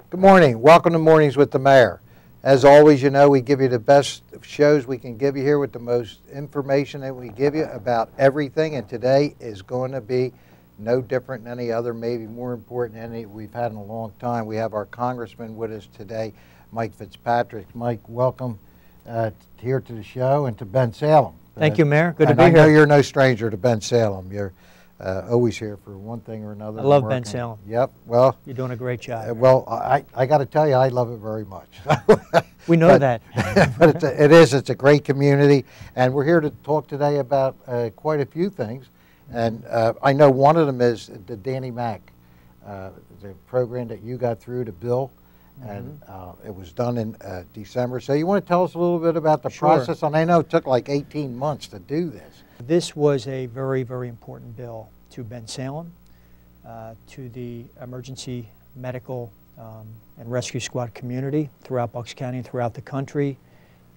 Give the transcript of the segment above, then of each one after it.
Good morning. Welcome to Mornings with the Mayor. As always, you know, we give you the best shows we can give you here with the most information that we give you about everything, and today is going to be no different than any other, maybe more important than any we've had in a long time. We have our Congressman with us today, Mike Fitzpatrick. Mike, welcome here to the show and to Bensalem. Thank you, Mayor. Good to be here. I know you're no stranger to Bensalem. You're always here for one thing or another. I love Bensalem. Yep. Well, you're doing a great job. Well, I got to tell you, I love it very much. We know that. But it's a great community, and we're here to talk today about quite a few things. And I know one of them is the Danny Mac, the program that you got through the bill, and it was done in December. So you want to tell us a little bit about the process? And I know it took like 18 months to do this. This was a very, very important bill to Bensalem, to the emergency medical and rescue squad community throughout Bucks County and throughout the country,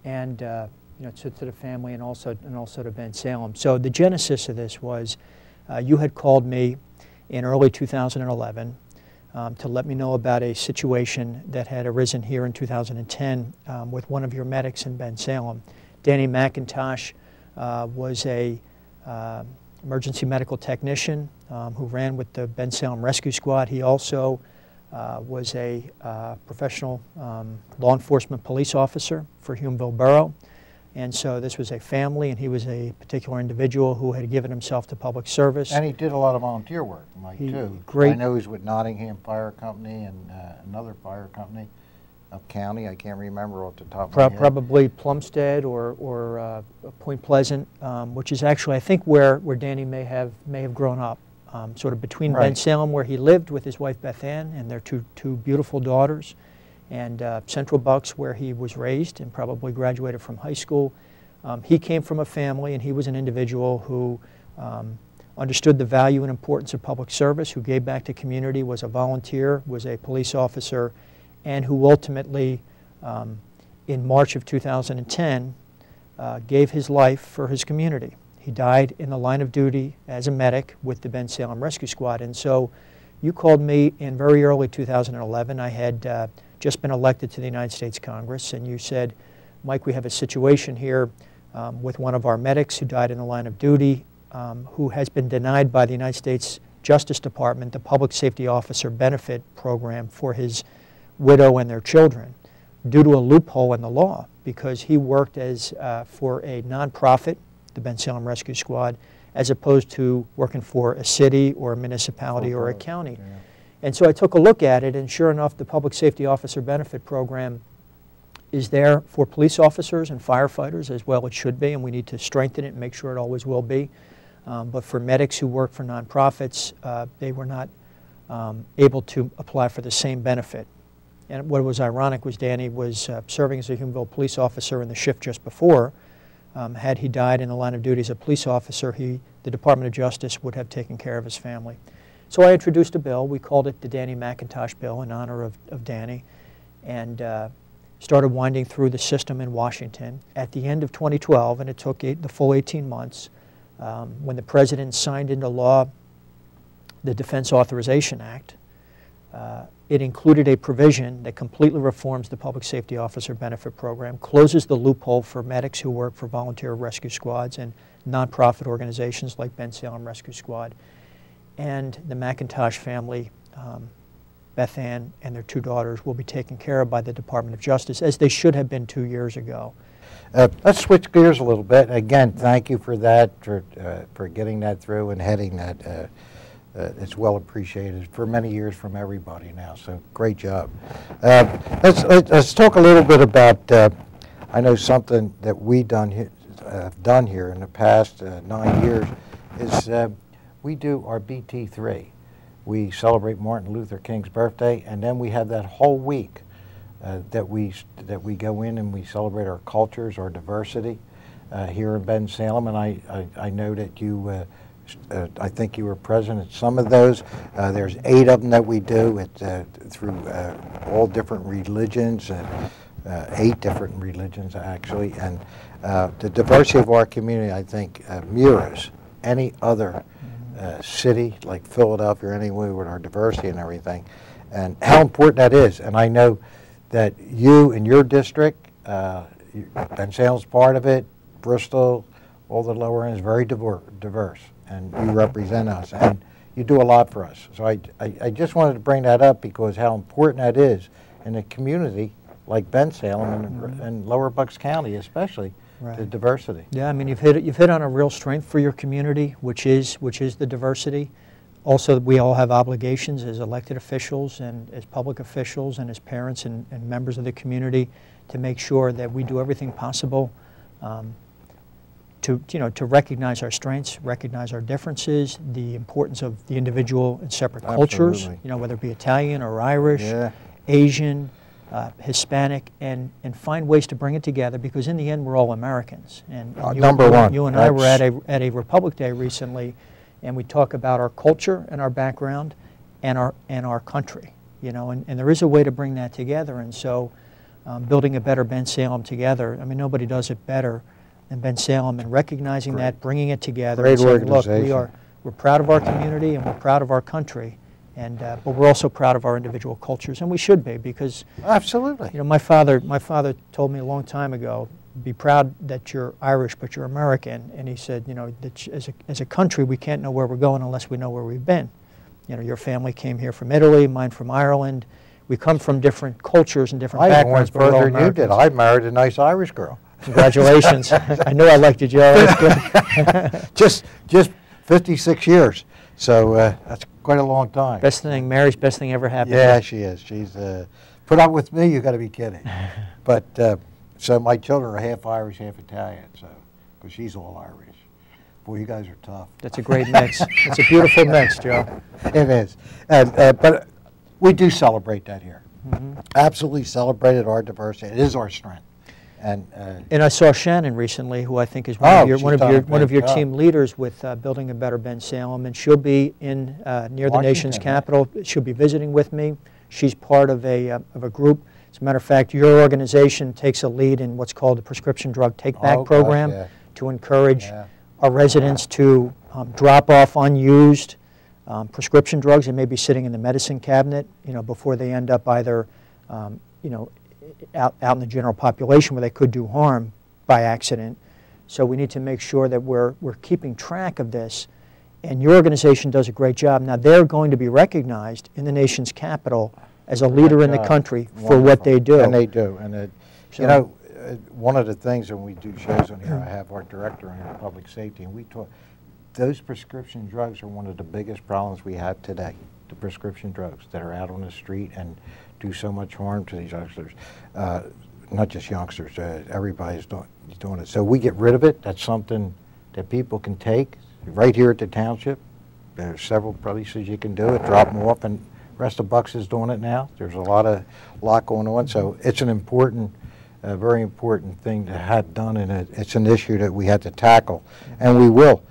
and you know, to the family and also to Bensalem. So the genesis of this was you had called me in early 2011 to let me know about a situation that had arisen here in 2010 with one of your medics in Bensalem. Danny McIntosh was a emergency medical technician who ran with the Bensalem Rescue Squad. He also was a professional law enforcement police officer for Hume'ville Borough. And so this was a family, and he was a particular individual who had given himself to public service. And he did a lot of volunteer work, Mike, too. Great. I know he's with Nottingham Fire Company and another fire company up county. I can't remember off the top of my head. Probably Plumstead or Point Pleasant, which is actually, I think, where Danny may have grown up, sort of between Bensalem, where he lived with his wife Beth Ann and their two beautiful daughters, and Central Bucks, where he was raised and probably graduated from high school. He came from a family, and he was an individual who understood the value and importance of public service, who gave back to community, was a volunteer, was a police officer, and who ultimately, in March of 2010, gave his life for his community. He died in the line of duty as a medic with the Bensalem Rescue Squad. And so you called me in very early 2011. I had just been elected to the United States Congress, and you said, Mike, we have a situation here with one of our medics who died in the line of duty, who has been denied by the United States Justice Department the Public Safety Officer Benefit Program for his widow and their children due to a loophole in the law, because he worked as for a nonprofit, the Bensalem Rescue Squad, as opposed to working for a city or a municipality or a county. Yeah. And so I took a look at it, and sure enough, the Public Safety Officer Benefit Program is there for police officers and firefighters, as well it should be, and we need to strengthen it and make sure it always will be. But for medics who work for nonprofits, they were not able to apply for the same benefit. And what was ironic was Danny was serving as a Hume'ville police officer in the shift just before. Had he died in the line of duty as a police officer, the Department of Justice would have taken care of his family. So I introduced a bill. We called it the Danny McIntosh Bill in honor of Danny, and started winding through the system in Washington. At the end of 2012, and it took the full 18 months, when the President signed into law the Defense Authorization Act, it included a provision that completely reforms the Public Safety Officer Benefit Program, closes the loophole for medics who work for volunteer rescue squads and nonprofit organizations like Bensalem Rescue Squad. And the McIntosh family, Beth Ann and their two daughters, will be taken care of by the Department of Justice, as they should have been 2 years ago. Let's switch gears a little bit. Again, thank you for that, for getting that through and heading that. It's well appreciated for many years from everybody now, so great job. Let's talk a little bit about, I know something that we've done here in the past 9 years is we do our BT3. We celebrate Martin Luther King's birthday, and then we have that whole week that we go in and we celebrate our cultures, our diversity here in Bensalem, and I know that you I think you were present at some of those. There's 8 of them that we do through all different religions, and 8 different religions actually. And the diversity of our community, I think, mirrors any other city like Philadelphia or anywhere with our diversity and everything. and how important that is. And I know that you in your district, Ben Salem's part of it, Bristol, all the lower end is very diverse, and you represent us, and you do a lot for us. So I just wanted to bring that up because how important that is in a community like Ben Salem and Lower Bucks County especially, the diversity. Yeah, I mean you've hit on a real strength for your community, which is the diversity. Also, we all have obligations as elected officials and as public officials and as parents and members of the community to make sure that we do everything possible to recognize our strengths, recognize our differences, the importance of the individual and separate cultures, whether it be Italian or Irish, Asian, Hispanic, and find ways to bring it together, because in the end we're all Americans. And you and I were at a Republic Day recently, and we talk about our culture and our background and our country, and there is a way to bring that together. And so building a better Ben Salem together, I mean, nobody does it better than Ben Salem, and recognizing that, bringing it together, and saying, look, we're proud of our community and we're proud of our country, and but we're also proud of our individual cultures, and we should be, because absolutely. My father told me a long time ago, be proud that you're Irish, but you're American. And he said, that as a country, we can't know where we're going unless we know where we've been. Your family came here from Italy, mine from Ireland. We come from different cultures and different backgrounds. I went further than you did. I married a nice Irish girl. Congratulations. I knew I liked you, Joe. That's good. just 56 years. So that's quite a long time. Mary's best thing ever happened. Yeah, she is. She's put up with me. You got to be kidding. But so my children are half Irish, half Italian. So because she's all Irish. Boy, you guys are tough. That's a great mix. It's a beautiful mix, Joe. It is. And but we do celebrate that here. Absolutely celebrated our diversity. It is our strength. And I saw Shannon recently, who I think is one of your team leaders with Building a Better Ben Salem, and she'll be in near the nation's capital. She'll be visiting with me. She's part of a group. As a matter of fact, your organization takes a lead in what's called the Prescription Drug Take-Back program to encourage our residents to drop off unused prescription drugs that may be sitting in the medicine cabinet, before they end up either, out in the general population where they could do harm by accident. So we need to make sure that we're keeping track of this, and your organization does a great job. Now they're going to be recognized in the nation's capital as a leader in the country for what they do. And they do. And one of the things when we do shows on here, I have our director on here, public safety, and we talk. Those prescription drugs are one of the biggest problems we have today. The prescription drugs that are out on the street and do so much harm to these youngsters. Not just youngsters, everybody's doing it. So we get rid of it. That's something that people can take right here at the township. There's several places you can do it, drop them off, and the rest of Bucks is doing it now. There's a lot going on. So it's an important, very important thing to have done, and it's an issue that we had to tackle, and we will.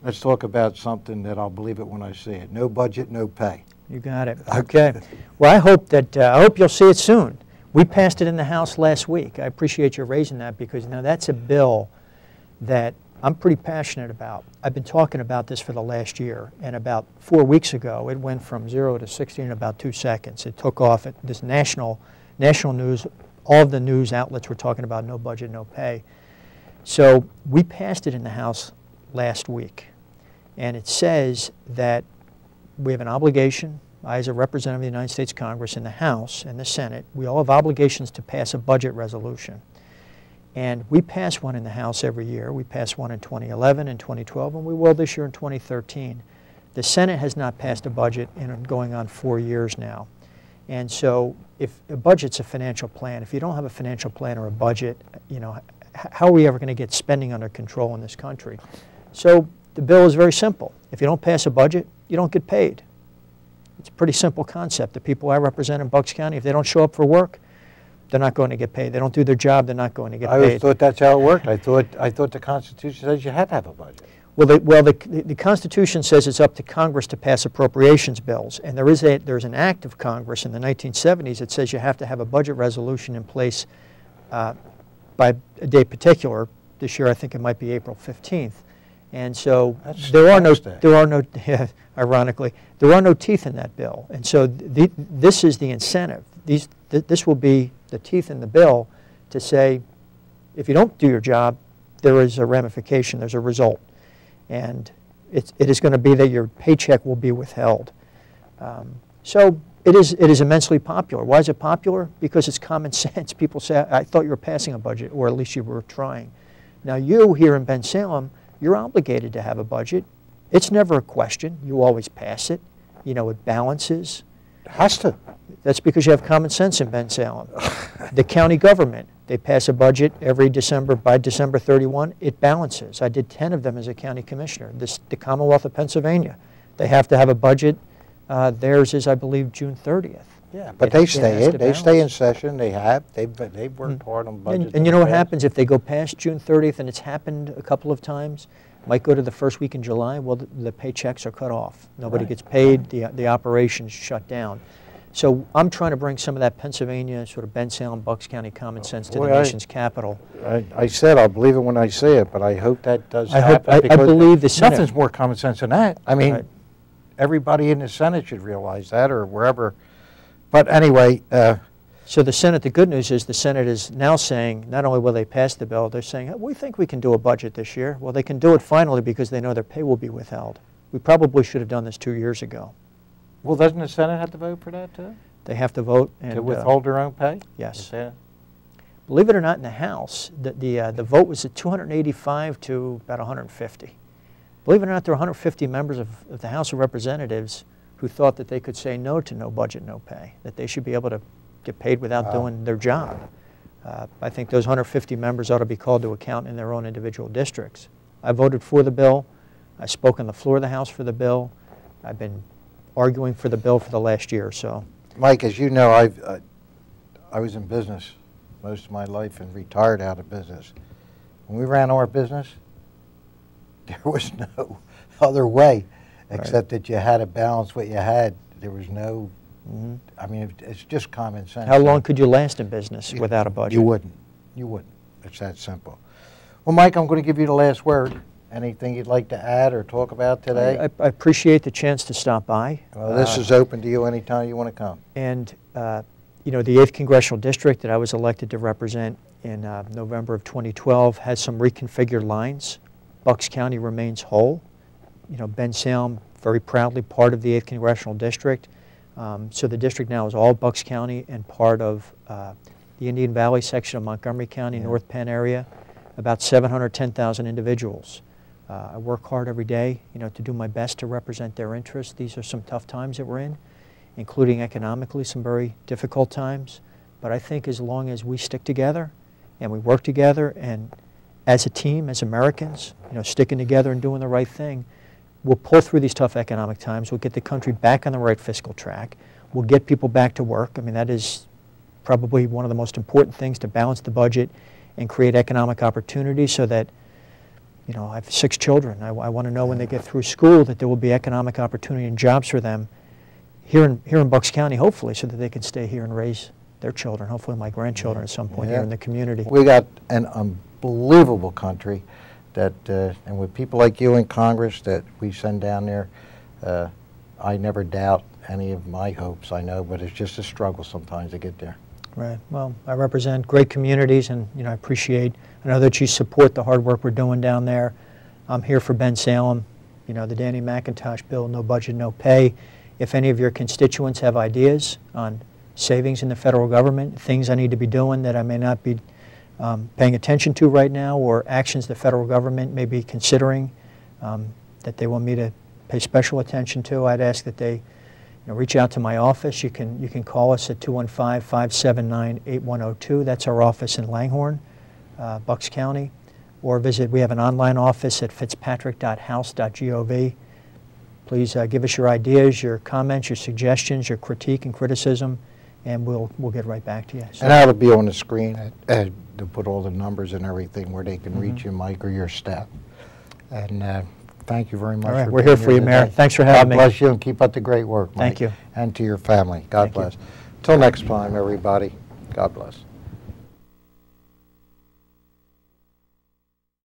Let's talk about something that I'll believe it when I see it. No budget, no pay. You got it. Okay. Well, I hope you'll see it soon. We passed it in the House last week. I appreciate you raising that, because that's a bill that I'm pretty passionate about. I've been talking about this for the last year, and about 4 weeks ago, it went from 0 to 60 in about 2 seconds. It took off at this national news. All of the news outlets were talking about no budget, no pay. So we passed it in the House last week, and it says that we have an obligation. I, as a representative of the United States Congress, in the House and the Senate, we all have obligations to pass a budget resolution. And we pass one in the House every year. We passed one in 2011 and 2012, and we will this year in 2013. The Senate has not passed a budget in going on 4 years now. And so if a budget's a financial plan, if you don't have a financial plan or a budget, how are we ever going to get spending under control in this country? So the bill is very simple. If you don't pass a budget, you don't get paid. It's a pretty simple concept. The people I represent in Bucks County, if they don't show up for work, they're not going to get paid. They don't do their job, they're not going to get paid. I always thought that's how it wored. I thought the Constitution says you had to have a budget. Well, the Constitution says it's up to Congress to pass appropriations bills, and there's an act of Congress in the 1970s that says you have to have a budget resolution in place by a date particular. This year, I think it might be April 15th. And so That's there are no, fantastic. yeah, ironically, there are no teeth in that bill. And so this is the incentive. This will be the teeth in the bill to say, if you don't do your job, there is a ramification, there's a result. And it is going to be that your paycheck will be withheld. So it is immensely popular. Why is it popular? Because it's common sense. People say, I thought you were passing a budget, or at least you were trying. Now you here in Bensalem, you're obligated to have a budget. It's never a question. You always pass it. You know, it balances. It has to. That's because you have common sense in Bensalem. The county government, they pass a budget every December. By December 31, it balances. I did 10 of them as a county commissioner. The Commonwealth of Pennsylvania, they have to have a budget. Theirs is, I believe, June 30th. Yeah, but they stay in. They stay in session. They've worked hard on budgets. And you know what happens if they go past June 30th, and it's happened a couple of times? Might go to the first week in July. Well, the paychecks are cut off. Nobody gets paid. The operations shut down. So I'm trying to bring some of that Pennsylvania, sort of Bensalem, Bucks County common sense to the nation's capital. I said I'll believe it when I see it, but I hope that does happen. I believe the Senate. Nothing's more common sense than that. I mean, everybody in the Senate should realize that, or wherever. But anyway. So the Senate, the good news is the Senate is now saying, not only will they pass the bill, they're saying, we think we can do a budget this year. Well, they can do it finally because they know their pay will be withheld. We probably should have done this 2 years ago. Well, doesn't the Senate have to vote for that, too? They have to vote. To withhold their own pay? Yes. Believe it or not, in the House, the vote was at 285 to about 150. Believe it or not, there are 150 members of the House of Representatives who thought that they could say no to no budget, no pay, that they should be able to get paid without doing their job. I think those 150 members ought to be called to account in their own individual districts. I voted for the bill. I spoke on the floor of the House for the bill. I've been arguing for the bill for the last year or so. Mike, as you know, I was in business most of my life and retired out of business. When we ran our business, there was no other way except that you had to balance what you had. There was no, I mean, it's just common sense. How long could you last in business without a budget? You wouldn't. You wouldn't. It's that simple. Well, Mike, I'm going to give you the last word. Anything you'd like to add or talk about today? I appreciate the chance to stop by. Well, this is open to you anytime you want to come. And, you know, the 8th Congressional District that I was elected to represent in November of 2012 has some reconfigured lines. Bucks County remains whole. You know, Bensalem, very proudly part of the 8th Congressional District. So the district now is all Bucks County and part of the Indian Valley section of Montgomery County, North Penn area, about 710,000 individuals. I work hard every day, you know, to do my best to represent their interests. These are some tough times that we're in, including economically some very difficult times. But I think as long as we stick together and we work together and as a team, as Americans, you know, sticking together and doing the right thing, we'll pull through these tough economic times. We'll get the country back on the right fiscal track. We'll get people back to work. I mean, that is probably one of the most important things, to balance the budget and create economic opportunity so that, you know, I have 6 children. I want to know when they get through school that there will be economic opportunity and jobs for them here in Bucks County, hopefully, so that they can stay here and raise their children, hopefully my grandchildren at some point here in the community. We got an unbelievable country that, and with people like you in Congress that we send down there, I never doubt any of my hopes, I know, but it's just a struggle sometimes to get there. Right. Well, I represent great communities, and you know, I know that you support the hard work we're doing down there. I'm here for Bensalem. You know, the Danny McIntosh bill, no budget, no pay. If any of your constituents have ideas on savings in the federal government, things I need to be doing that I may not be paying attention to right now, or actions the federal government may be considering that they want me to pay special attention to, I'd ask that they reach out to my office. You can call us at 215-579-8102. That's our office in Langhorne, Bucks County. Or we have an online office at fitzpatrick.house.gov. Please give us your ideas, your comments, your suggestions, your critique and criticism, and we'll get right back to you. So, and that'll be on the screen to put all the numbers and everything where they can reach you, Mike, or your staff. And thank you very much. All right, we're here for you, Mayor. Thanks for having me. God bless you, and keep up the great work, Mike. Thank you. And to your family. God bless. Till next time, everybody. God bless.